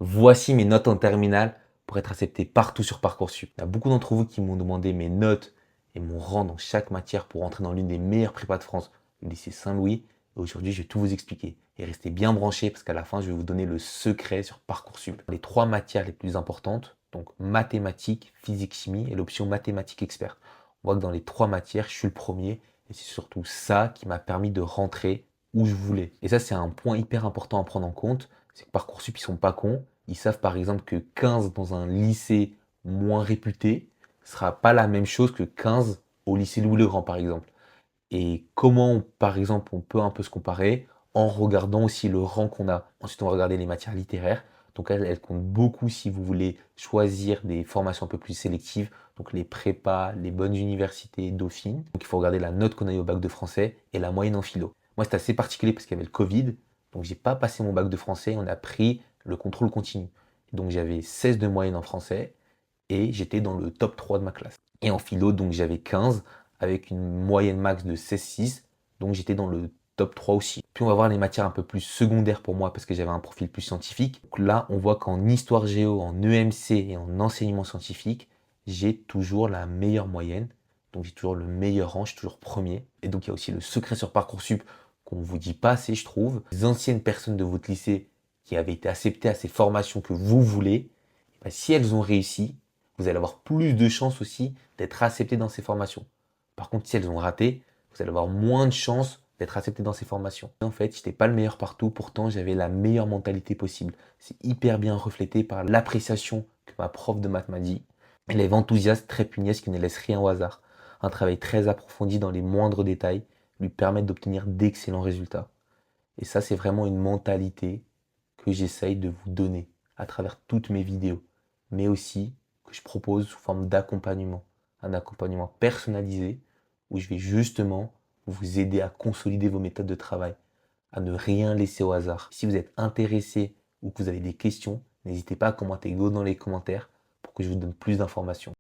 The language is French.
Voici mes notes en terminale pour être accepté partout sur Parcoursup. Il y a beaucoup d'entre vous qui m'ont demandé mes notes et mon rang dans chaque matière pour entrer dans l'une des meilleures prépas de France, le lycée Saint-Louis. Et aujourd'hui, je vais tout vous expliquer. Et restez bien branchés parce qu'à la fin, je vais vous donner le secret sur Parcoursup. Les trois matières les plus importantes, donc mathématiques, physique, chimie et l'option mathématiques expert. On voit que dans les trois matières, je suis le premier et c'est surtout ça qui m'a permis de rentrer où je voulais. Et ça, c'est un point hyper important à prendre en compte, c'est que Parcoursup, ils sont pas cons. Ils savent par exemple que 15 dans un lycée moins réputé sera pas la même chose que 15 au lycée Louis-le-Grand par exemple. Et comment, par exemple, on peut un peu se comparer en regardant aussi le rang qu'on a. Ensuite, on va regarder les matières littéraires. Donc, elles comptent beaucoup si vous voulez choisir des formations un peu plus sélectives. Donc, les prépas, les bonnes universités, Dauphine. Donc, il faut regarder la note qu'on a eu au bac de français et la moyenne en philo. Moi, c'est assez particulier parce qu'il y avait le Covid. Donc, j'ai pas passé mon bac de français. On a pris le contrôle continu. Donc, j'avais 16 de moyenne en français et j'étais dans le top 3 de ma classe. Et en philo, donc j'avais 15 avec une moyenne max de 16,6, donc j'étais dans le top 3 aussi. Puis on va voir les matières un peu plus secondaires pour moi parce que j'avais un profil plus scientifique. Donc là, on voit qu'en histoire géo, en EMC et en enseignement scientifique, j'ai toujours la meilleure moyenne. Donc j'ai toujours le meilleur rang, je suis toujours premier. Et donc il y a aussi le secret sur Parcoursup qu'on ne vous dit pas assez, je trouve. Les anciennes personnes de votre lycée qui avaient été acceptées à ces formations que vous voulez, bah, si elles ont réussi, vous allez avoir plus de chances aussi d'être accepté dans ces formations. Par contre, si elles ont raté, vous allez avoir moins de chances d'être accepté dans ces formations. En fait, je n'étais pas le meilleur partout, pourtant j'avais la meilleure mentalité possible. C'est hyper bien reflété par l'appréciation que ma prof de maths m'a dit. Élève enthousiaste, très pugnace, qui ne laisse rien au hasard. Un travail très approfondi dans les moindres détails lui permet d'obtenir d'excellents résultats. Et ça, c'est vraiment une mentalité que j'essaye de vous donner à travers toutes mes vidéos, mais aussi que je propose sous forme d'accompagnement, un accompagnement personnalisé où je vais justement vous aider à consolider vos méthodes de travail, à ne rien laisser au hasard. Si vous êtes intéressé ou que vous avez des questions, n'hésitez pas à commenter go dans les commentaires pour que je vous donne plus d'informations.